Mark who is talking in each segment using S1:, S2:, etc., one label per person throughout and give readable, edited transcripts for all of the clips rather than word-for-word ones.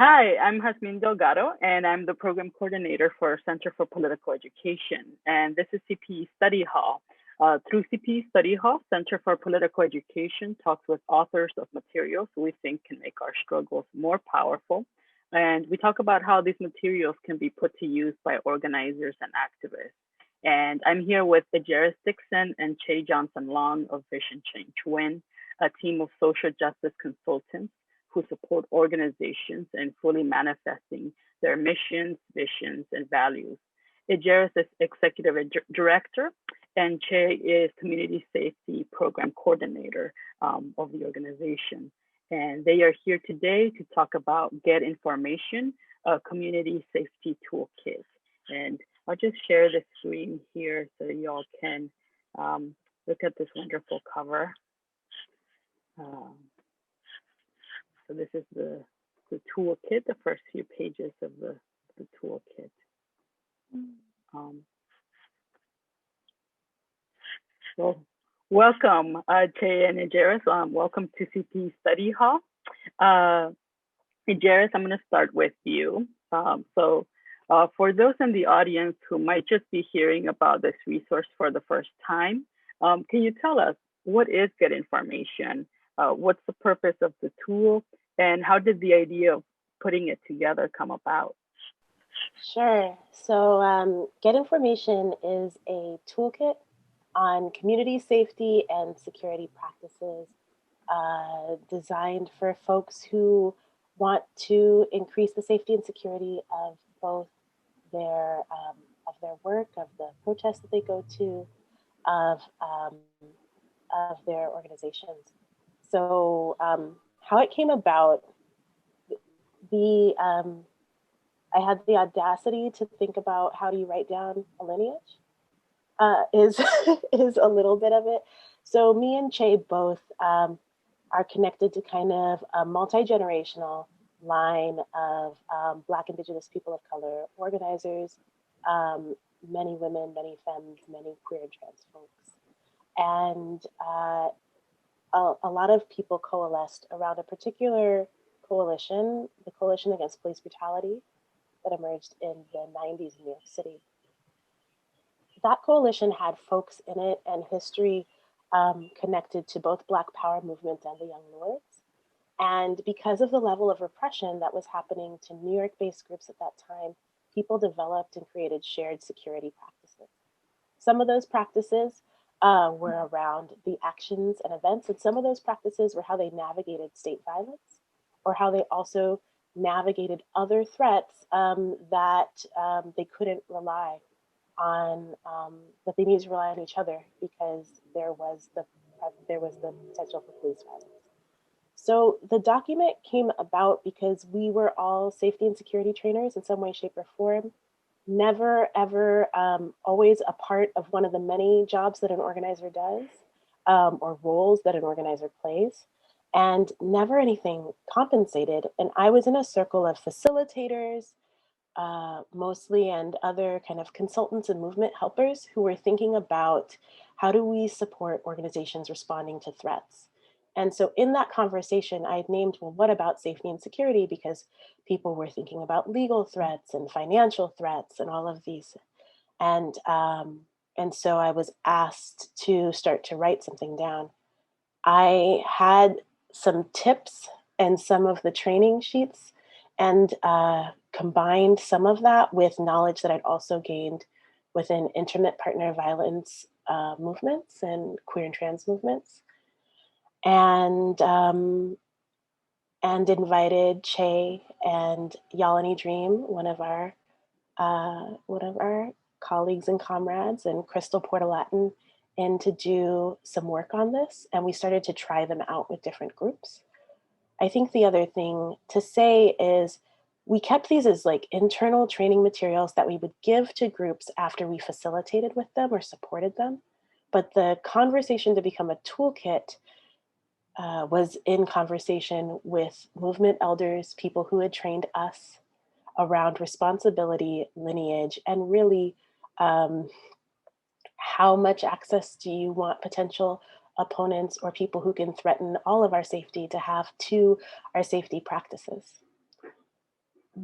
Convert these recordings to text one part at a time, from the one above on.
S1: Hi, I'm Jazmín Delgado, and I'm the program coordinator for Center for Political Education. And this is CPE Study Hall. Through CPE Study Hall, Center for Political Education talks with authors of materials we think can make our struggles more powerful. And we talk about how these materials can be put to use by organizers and activists. And I'm here with Ejeris Dixon and Che Johnson Long of Vision Change Win, a team of social justice consultants who support organizations in fully manifesting their missions, visions, and values. Ejeris is executive director, and Che is community safety program coordinator of the organization. And they are here today to talk about Get Information, a community safety toolkit. And I'll just share the screen here so y'all can look at this wonderful cover. Um, So this is the toolkit, the first few pages of the toolkit. So welcome, Che and Ejeris. Welcome to CPE Study Hall. Ejeris, I'm going to start with you. For those in the audience who might just be hearing about this resource for the first time, can you tell us what is Get Information? What's the purpose of the tool? And how did the idea of putting it together come about?
S2: Sure. So Get Information is a toolkit on community safety and security practices designed for folks who want to increase the safety and security of both their work, of the protests that they go to, of their organizations. So how it came about, I had the audacity to think about how do you write down a lineage is is a little bit of it. So me and Che both are connected to kind of a multi-generational line of Black, Indigenous, people of color organizers, many women, many femmes, many queer and trans folks. And a lot of people coalesced around a particular coalition, the Coalition Against Police Brutality, that emerged in the 90s in New York City. That coalition had folks in it and history connected to both Black Power movement and the Young Lords. And because of the level of repression that was happening to New York-based groups at that time, people developed and created shared security practices. Some of those practices were around the actions and events, and some of those practices were how they navigated state violence, or how they also navigated other threats that they couldn't rely on, that they needed to rely on each other because there was the potential for police violence. So the document came about because we were all safety and security trainers in some way, shape, or form. Never, ever, always a part of one of the many jobs that an organizer does, or roles that an organizer plays, and never anything compensated. And I was in a circle of facilitators, mostly, and other kind of consultants and movement helpers who were thinking about how do we support organizations responding to threats. And so in that conversation, I named, well, what about safety and security? Because people were thinking about legal threats and financial threats and all of these. And so I was asked to start to write something down. I had some tips and some of the training sheets, and combined some of that with knowledge that I'd also gained within intimate partner violence movements and queer and trans movements, and invited Che and Yalini Dream, one of our colleagues and comrades, and Crystal Portalatin, in to do some work on this, and we started to try them out with different groups. I think the other thing to say is we kept these as like internal training materials that we would give to groups after we facilitated with them or supported them. But the conversation to become a toolkit was in conversation with movement elders, people who had trained us around responsibility, lineage, and really how much access do you want potential opponents or people who can threaten all of our safety to have to our safety practices.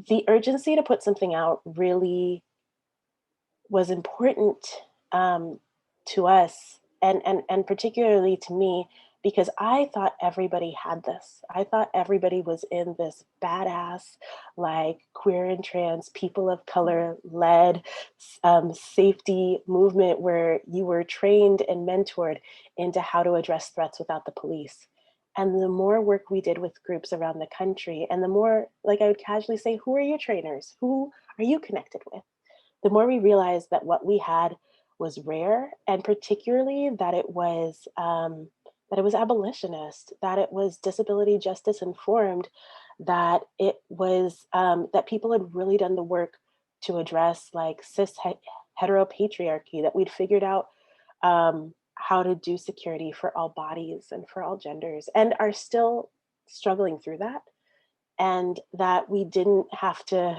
S2: the urgency to put something out really was important to us, and particularly to me, because I thought everybody had this. I thought everybody was in this badass, like queer and trans, people of color led safety movement where you were trained and mentored into how to address threats without the police. And the more work we did with groups around the country, and the more, like I would casually say, who are your trainers? Who are you connected with? The more we realized that what we had was rare, and particularly that it was abolitionist, that it was disability justice informed, that it was that people had really done the work to address like heteropatriarchy, that we'd figured out how to do security for all bodies and for all genders, and are still struggling through that, and that we didn't have to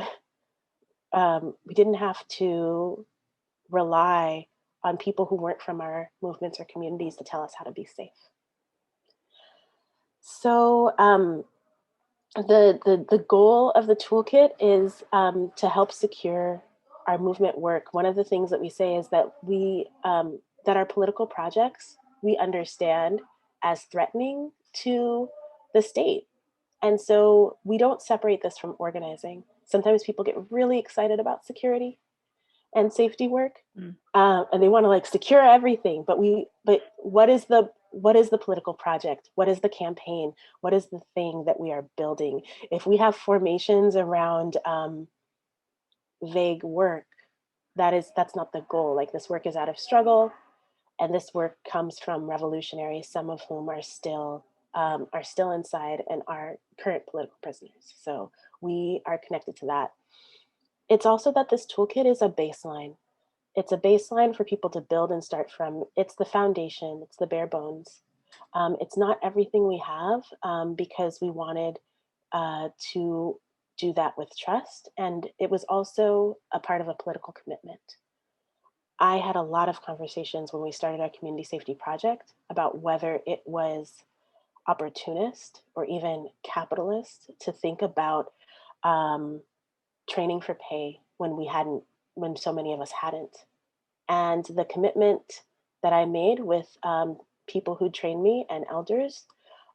S2: rely on people who weren't from our movements or communities to tell us how to be safe. So the goal of the toolkit is to help secure our movement work. One of the things that we say is that that our political projects we understand as threatening to the state. And so we don't separate this from organizing. Sometimes people get really excited about security and safety work, and they want to like secure everything. But what is the political project? What is the campaign? What is the thing that we are building? If we have formations around vague work, that's not the goal. Like this work is out of struggle, and this work comes from revolutionaries, some of whom are still inside and are current political prisoners. So we are connected to that. It's also that this toolkit is a baseline. It's a baseline for people to build and start from. It's the foundation, it's the bare bones. It's not everything we have, because we wanted to do that with trust. And it was also a part of a political commitment. I had a lot of conversations when we started our community safety project about whether it was opportunist or even capitalist to think about um, training for pay when so many of us hadn't. And the commitment that I made with people who trained me and elders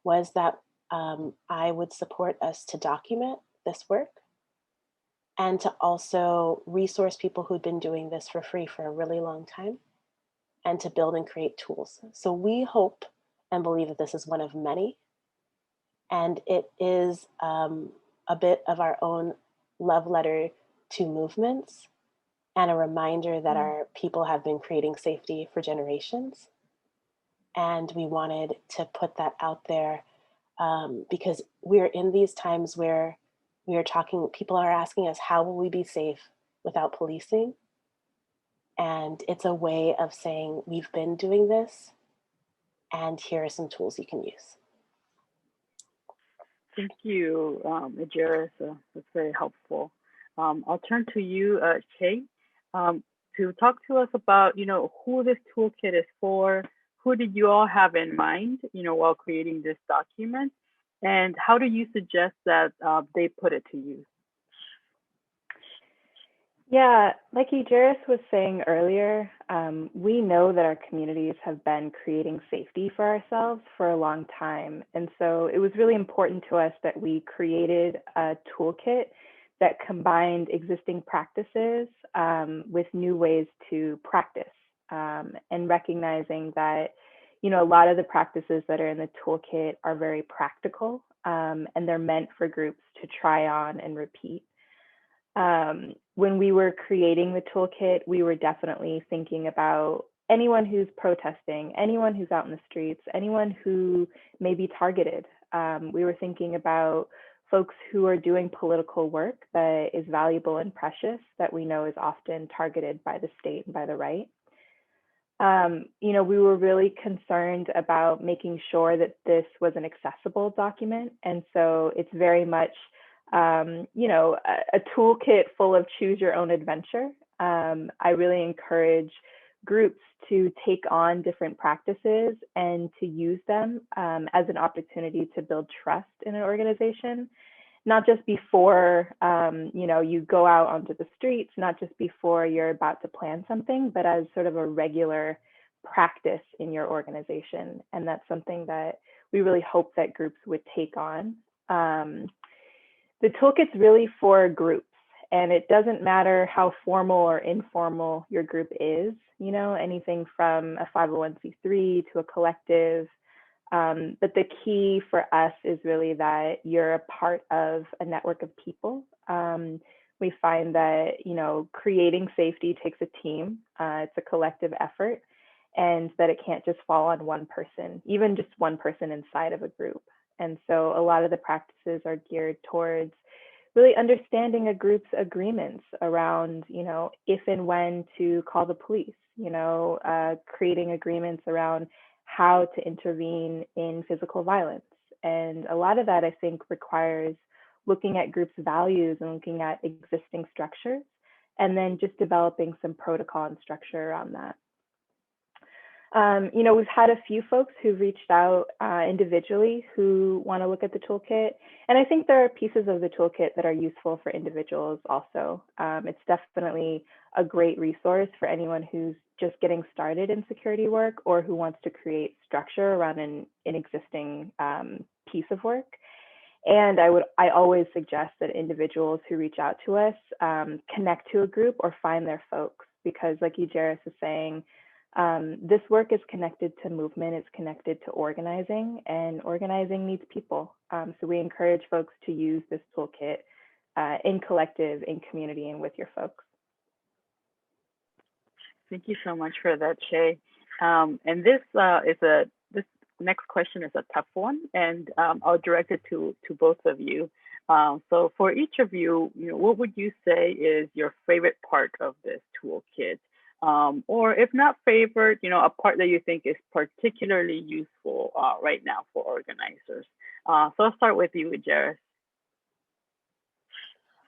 S2: was that I would support us to document this work and to also resource people who'd been doing this for free for a really long time, and to build and create tools. So we hope and believe that this is one of many, and it is a bit of our own love letter to movements and a reminder that our people have been creating safety for generations. And we wanted to put that out there because we're in these times where people are asking us, how will we be safe without policing? And it's a way of saying, we've been doing this, and here are some tools you can use.
S1: Thank you, Ejeris. That's very helpful. I'll turn to you, Kay, to talk to us about, who this toolkit is for. Who did you all have in mind, while creating this document, and how do you suggest that they put it to use?
S3: Yeah, like Ejeris was saying earlier, we know that our communities have been creating safety for ourselves for a long time. And so it was really important to us that we created a toolkit that combined existing practices with new ways to practice, and recognizing that, a lot of the practices that are in the toolkit are very practical, and they're meant for groups to try on and repeat. When we were creating the toolkit, we were definitely thinking about anyone who's protesting, anyone who's out in the streets, anyone who may be targeted. We were thinking about folks who are doing political work that is valuable and precious, that we know is often targeted by the state and by the right. We were really concerned about making sure that this was an accessible document. And so it's very much a toolkit full of choose your own adventure. I really encourage groups to take on different practices and to use them as an opportunity to build trust in an organization, not just before, you go out onto the streets, not just before you're about to plan something, but as sort of a regular practice in your organization. And that's something that we really hope that groups would take on. The toolkit's really for groups, and it doesn't matter how formal or informal your group is, anything from a 501c3 to a collective. But the key for us is really that you're a part of a network of people. We find that, creating safety takes a team. It's a collective effort, and that it can't just fall on one person, even just one person inside of a group. And so a lot of the practices are geared towards really understanding a group's agreements around, if and when to call the police, creating agreements around how to intervene in physical violence. And a lot of that, I think, requires looking at groups' values and looking at existing structures, and then just developing some protocol and structure around that. We've had a few folks who've reached out individually who want to look at the toolkit. And I think there are pieces of the toolkit that are useful for individuals also. It's definitely a great resource for anyone who's just getting started in security work or who wants to create structure around an existing piece of work. And I always suggest that individuals who reach out to us connect to a group or find their folks, because like Ejeris is saying, this work is connected to movement, it's connected to organizing, and organizing needs people. So we encourage folks to use this toolkit in collective, in community, and with your folks.
S1: Thank you so much for that, Shay. And this next question is a tough one, and I'll direct it to both of you. So for each of you, what would you say is your favorite part of this toolkit? Or if not favorite, a part that you think is particularly useful right now for organizers. So I'll start with you, Ejeris.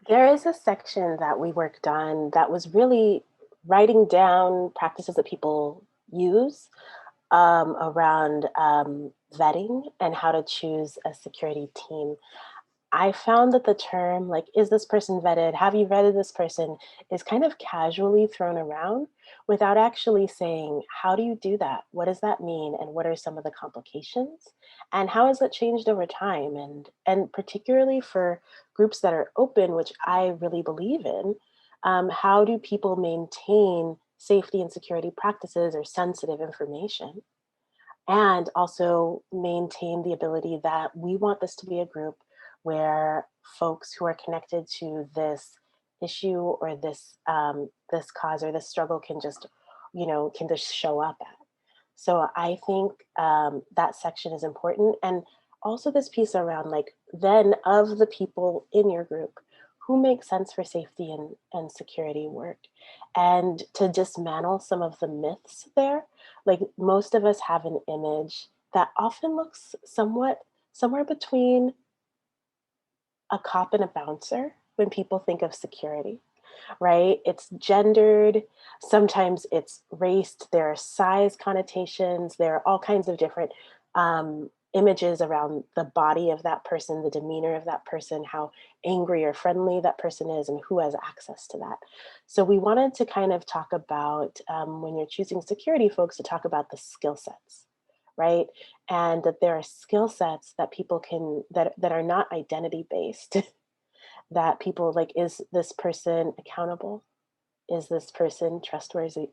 S2: There is a section that we worked on that was really writing down practices that people use around vetting and how to choose a security team. I found that the term, like, is this person vetted? Have you vetted this person? Is kind of casually thrown around without actually saying, how do you do that? What does that mean? And what are some of the complications? And how has that changed over time? And particularly for groups that are open, which I really believe in, how do people maintain safety and security practices or sensitive information? And also maintain the ability that we want this to be a group where folks who are connected to this issue or this this cause or this struggle can just show up at. So I think that section is important. And also this piece around, like, then of the people in your group, who makes sense for safety and security work, and to dismantle some of the myths there. Like, most of us have an image that often looks somewhere between a cop and a bouncer when people think of security, right? It's gendered, sometimes it's raced, there are size connotations, there are all kinds of different images around the body of that person, the demeanor of that person, how angry or friendly that person is, and who has access to that. So we wanted to kind of talk about, when you're choosing security folks, to talk about the skill sets, right? And that there are skill sets that people can, that are not identity based, that people, like, is this person accountable? Is this person trustworthy?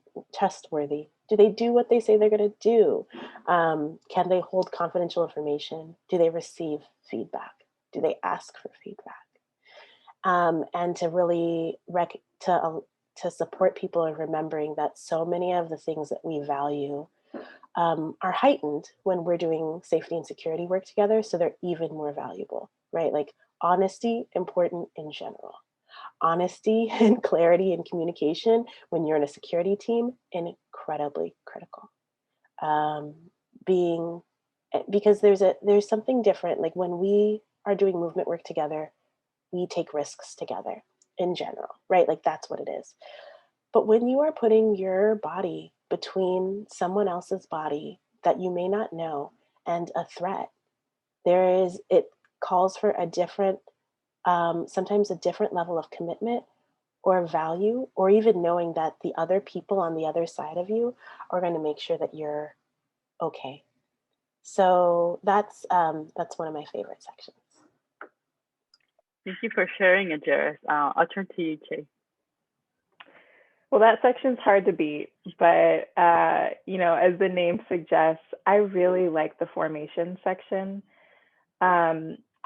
S2: Do they do what they say they're going to do? Can they hold confidential information? Do they receive feedback? Do they ask for feedback? And to really to support people in remembering that so many of the things that we value are heightened when we're doing safety and security work together, so they're even more valuable, right? Like, honesty, important in general. Honesty and clarity and communication when you're in a security team, incredibly critical. Because there's something different. Like, when we are doing movement work together, we take risks together in general, right? Like, that's what it is. But when you are putting your body between someone else's body that you may not know and a threat, it calls for a different sometimes a different level of commitment or value, or even knowing that the other people on the other side of you are going to make sure that you're okay. So that's one of my favorite sections.
S1: Thank you for sharing, Ejeris. I'll turn to you, Che.
S3: Well, that section's hard to beat, but you know, as the name suggests, I really like the formation section.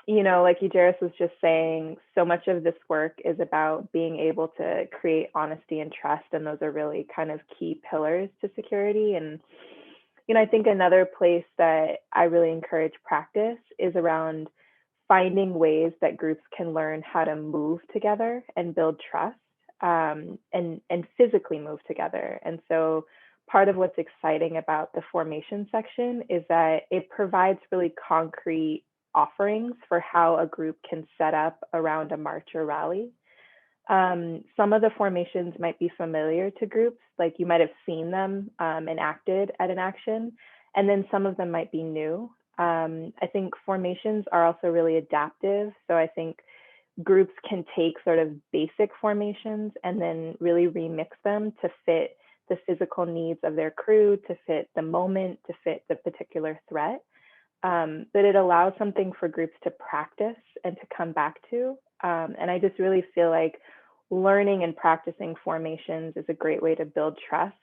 S3: You know, like Ejeris was just saying, so much of this work is about being able to create honesty and trust, and those are really kind of key pillars to security. And you know, I think another place that I really encourage practice is around finding ways that groups can learn how to move together and build trust, and physically move together. And so part of what's exciting about the formation section is that it provides really concrete offerings for how a group can set up around a march or rally. Some of the formations might be familiar to groups, like you might have seen them enacted at an action, and then some of them might be new. I think formations are also really adaptive. So I think groups can take sort of basic formations and then really remix them to fit the physical needs of their crew, to fit the moment, to fit the particular threat. But it allows something for groups to practice and to come back to. And I just really feel like learning and practicing formations is a great way to build trust,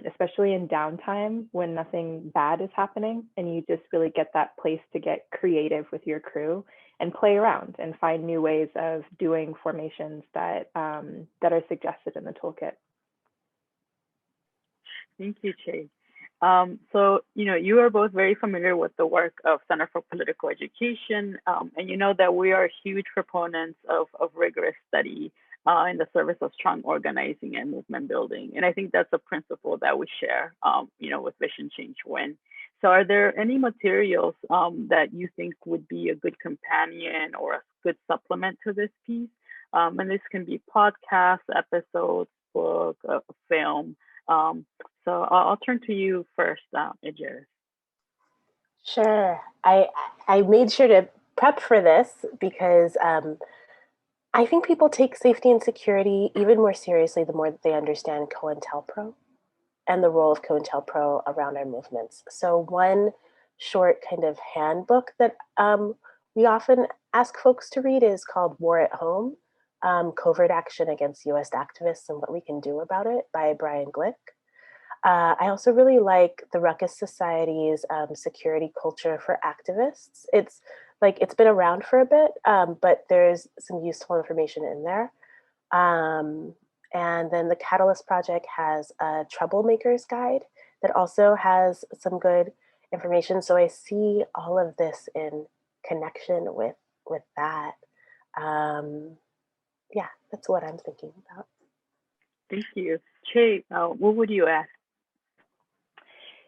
S3: especially in downtime when nothing bad is happening and you just really get that place to get creative with your crew and play around and find new ways of doing formations that that are suggested in the toolkit.
S1: Thank you, Che. So, you know, you are both very familiar with the work of Center for Political Education, and you know that we are huge proponents of rigorous study in the service of strong organizing and movement building. And I think that's a principle that we share, you know, with Vision Change Win. So are there any materials that you think would be a good companion or a good supplement to this piece? And this can be podcasts, episodes, book, film. So I'll turn to you first, Ejeris.
S2: Sure. I made sure to prep for this because I think people take safety and security even more seriously the more that they understand COINTELPRO and the role of COINTELPRO around our movements. So one short kind of handbook that we often ask folks to read is called War at Home, Covert Action Against US Activists and What We Can Do About It by Brian Glick. I also really like the Ruckus Society's Security Culture for Activists. It's been around for a bit, but there's some useful information in there. And then the Catalyst Project has a Troublemaker's Guide that also has some good information. So I see all of this in connection with that. Yeah, that's what I'm thinking about.
S1: Thank you. Che, what would you ask?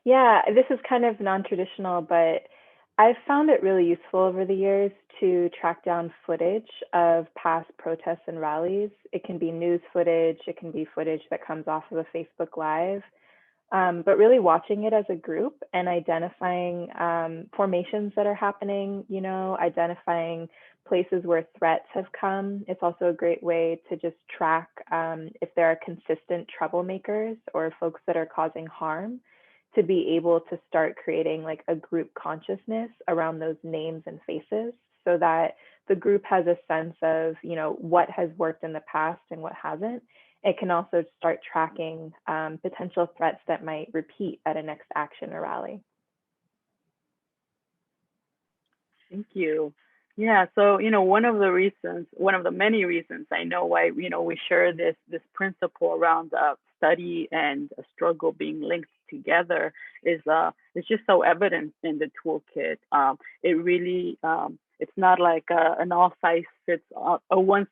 S3: Yeah, this is kind of non-traditional, but I've found it really useful over the years to track down footage of past protests and rallies. It can be news footage, it can be footage that comes off of a Facebook Live, but really watching it as a group and identifying formations that are happening, you know, identifying places where threats have come. It's also a great way to just track if there are consistent troublemakers or folks that are causing harm, to be able to start creating like a group consciousness around those names and faces so that the group has a sense of, you know, what has worked in the past and what hasn't. It can also start tracking potential threats that might repeat at a next action or rally.
S1: Thank you. Yeah, so you know, one of the many reasons I know why we share this principle around study and struggle being linked together is it's just so evident in the toolkit. It really it's not like a one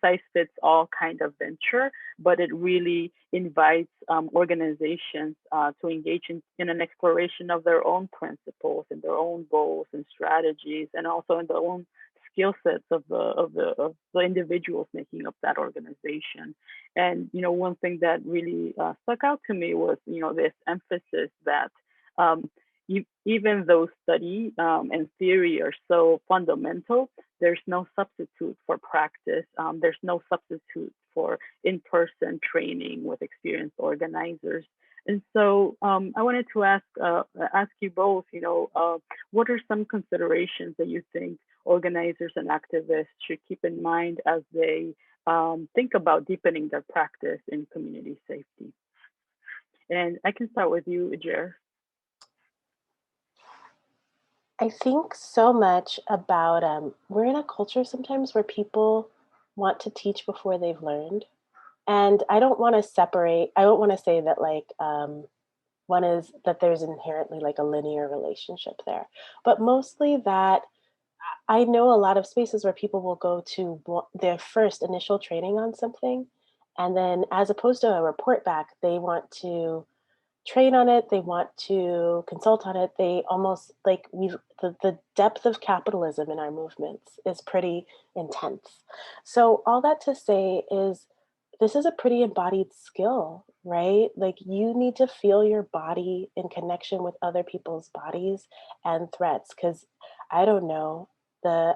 S1: size fits all kind of venture, but it really invites organizations to engage in an exploration of their own principles and their own goals and strategies, and also in their own skill sets of the individuals making up that organization. And you know, one thing that really stuck out to me was this emphasis that even though study and theory are so fundamental, there's no substitute for practice. There's no substitute for in-person training with experienced organizers. And so I wanted to ask you both, what are some considerations that you think organizers and activists should keep in mind as they think about deepening their practice in community safety? And I can start with you, Jer.
S2: I think so much about we're in a culture sometimes where people want to teach before they've learned. And I don't want to separate, I don't want to say that one is that there's inherently like a linear relationship there, but mostly that I know a lot of spaces where people will go to their first initial training on something. And then as opposed to a report back, they want to train on it, they want to consult on it. They almost like the depth of capitalism in our movements is pretty intense. So all that to say is this is a pretty embodied skill, right? Like you need to feel your body in connection with other people's bodies and threats. Cause I don't know, the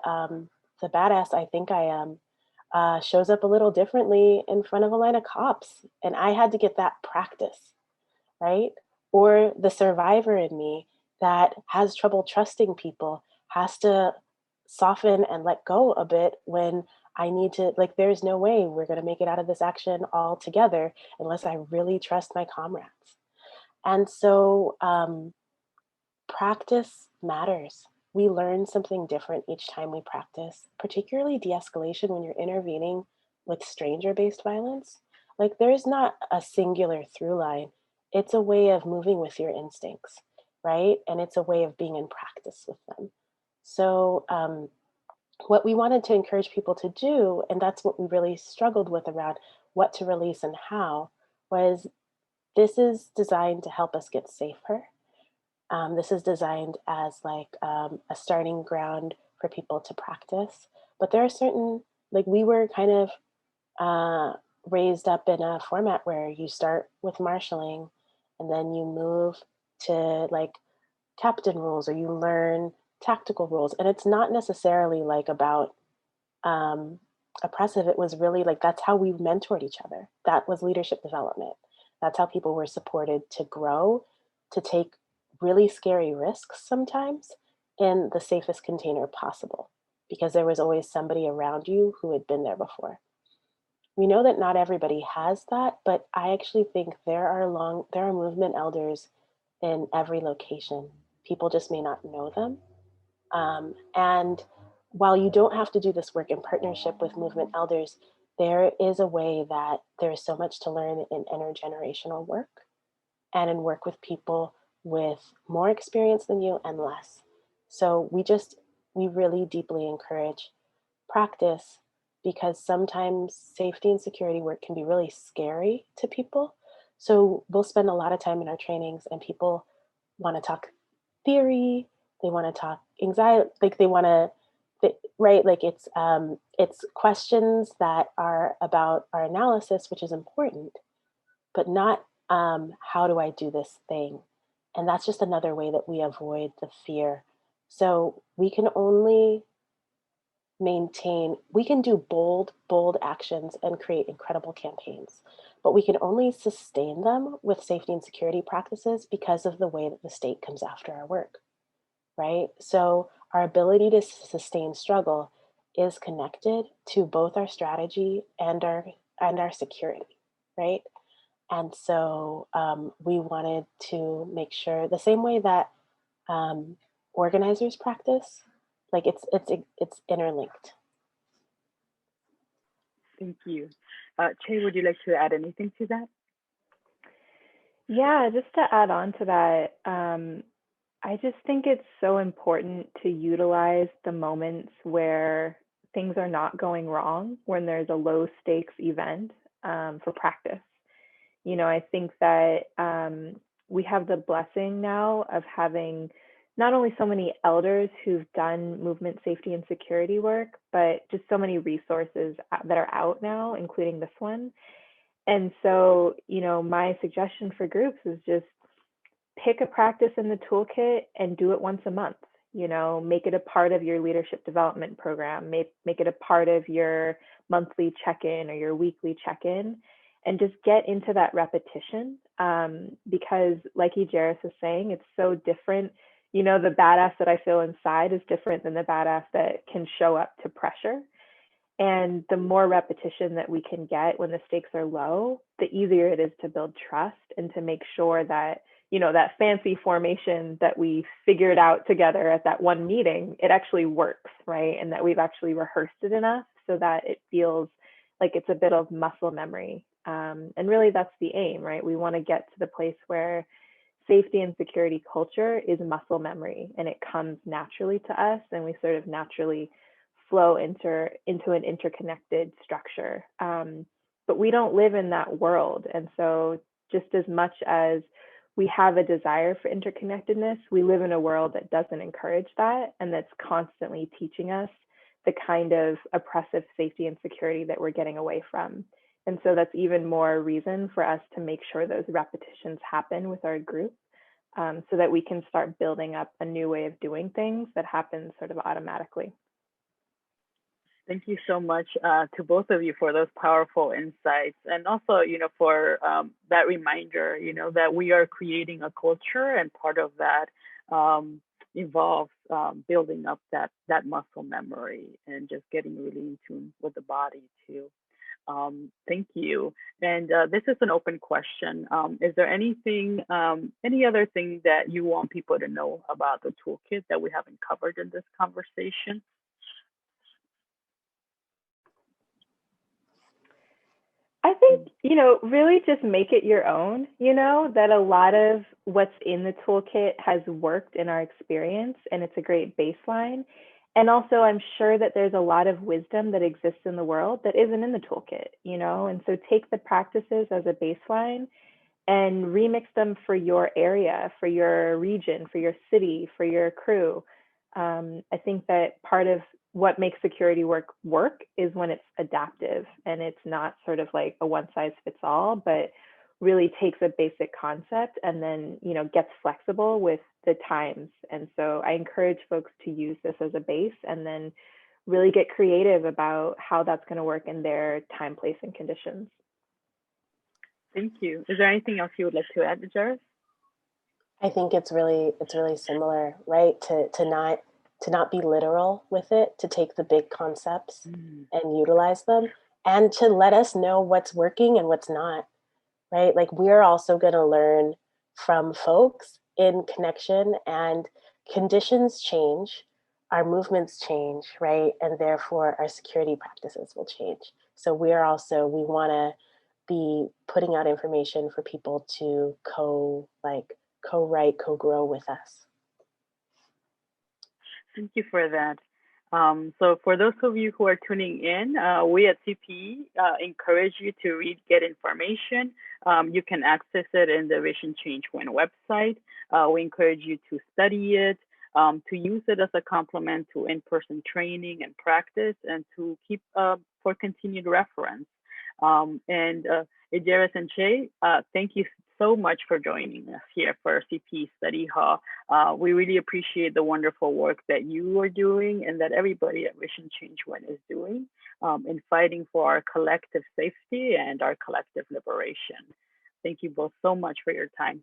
S2: badass I think I am shows up a little differently in front of a line of cops. And I had to get that practice, right? Or the survivor in me that has trouble trusting people has to soften and let go a bit when I need to, like, there's no way we're going to make it out of this action all together unless I really trust my comrades. And so practice matters. We learn something different each time we practice, particularly de escalation when you're intervening with stranger based violence. Like, there's not a singular through line, it's a way of moving with your instincts, right? And it's a way of being in practice with them. So, what we wanted to encourage people to do, and that's what we really struggled with around what to release and how, was this is designed to help us get safer. This is designed as a starting ground for people to practice. But there are certain, like we were kind of raised up in a format where you start with marshaling and then you move to like captain rules or you learn tactical rules. And it's not necessarily like about um, oppressive. It was really like that's how we mentored each other. That was leadership development. That's how people were supported to grow, to take really scary risks sometimes in the safest container possible, because there was always somebody around you who had been there before. We know that not everybody has that, but I actually think there are movement elders in every location. People just may not know them. And while you don't have to do this work in partnership with movement elders, there is a way that there is so much to learn in intergenerational work and in work with people with more experience than you and less. So we really deeply encourage practice because sometimes safety and security work can be really scary to people. So we'll spend a lot of time in our trainings and people want to talk theory, they want to talk anxiety, like they want to right like it's questions that are about our analysis, which is important, but not how do I do this thing? And that's just another way that we avoid the fear. So we can only we can do bold actions and create incredible campaigns, but we can only sustain them with safety and security practices because of the way that the state comes after our work, right? So our ability to sustain struggle is connected to both our strategy and our security, right? And so we wanted to make sure the same way that organizers practice, like it's interlinked.
S1: Thank you. Che, would you like to add anything to that?
S3: Yeah, just to add on to that, I just think it's so important to utilize the moments where things are not going wrong, when there's a low stakes event for practice. I think that we have the blessing now of having not only so many elders who've done movement safety and security work, but just so many resources that are out now, including this one. And so, my suggestion for groups is just pick a practice in the toolkit and do it once a month. You know, make it a part of your leadership development program, make it a part of your monthly check-in or your weekly check-in, and just get into that repetition. Because like Ejeris is saying, it's so different. You know, the badass that I feel inside is different than the badass that can show up to pressure. And the more repetition that we can get when the stakes are low, the easier it is to build trust and to make sure that, you know, that fancy formation that we figured out together at that one meeting, it actually works, right? And that we've actually rehearsed it enough so that it feels like it's a bit of muscle memory. And really that's the aim, right? We want to get to the place where safety and security culture is muscle memory and it comes naturally to us and we sort of naturally flow into an interconnected structure. But we don't live in that world. And so just as much as we have a desire for interconnectedness, we live in a world that doesn't encourage that and that's constantly teaching us the kind of oppressive safety and security that we're getting away from. And so that's even more reason for us to make sure those repetitions happen with our group so that we can start building up a new way of doing things that happens sort of automatically.
S1: Thank you so much to both of you for those powerful insights, and also, you know, for that reminder, you know, that we are creating a culture, and part of that involves building up that muscle memory and just getting really in tune with the body too. Thank you. And this is an open question. Is there anything, any other thing that you want people to know about the toolkit that we haven't covered in this conversation?
S3: I think, you know, really just make it your own, you know, that a lot of what's in the toolkit has worked in our experience and it's a great baseline. And also, I'm sure that there's a lot of wisdom that exists in the world that isn't in the toolkit, you know, and so take the practices as a baseline and remix them for your area, for your region, for your city, for your crew. I think that part of what makes security work is when it's adaptive and it's not sort of like a one size fits all, but really takes a basic concept and then, you know, gets flexible with the times. And so I encourage folks to use this as a base and then really get creative about how that's going to work in their time, place, and conditions.
S1: Thank you. Is there anything else you would like to add, Ejeris?
S2: I think it's really similar, right? To not be literal with it, to take the big concepts and utilize them, and to let us know what's working and what's not, right? Like we're also going to learn from folks in connection, and conditions change, our movements change, right? And therefore our security practices will change. So we want to be putting out information for people to co-write, co-grow with us.
S1: Thank you for that. So for those of you who are tuning in, we at CPE encourage you to get information. You can access it in the Vision Change When website. We encourage you to study it, to use it as a complement to in-person training and practice, and to keep for continued reference. And Ejeris and Che, thank you so much for joining us here for CPE Study Hall. We really appreciate the wonderful work that you are doing and that everybody at Vision Change When is doing in fighting for our collective safety and our collective liberation. Thank you both so much for your time.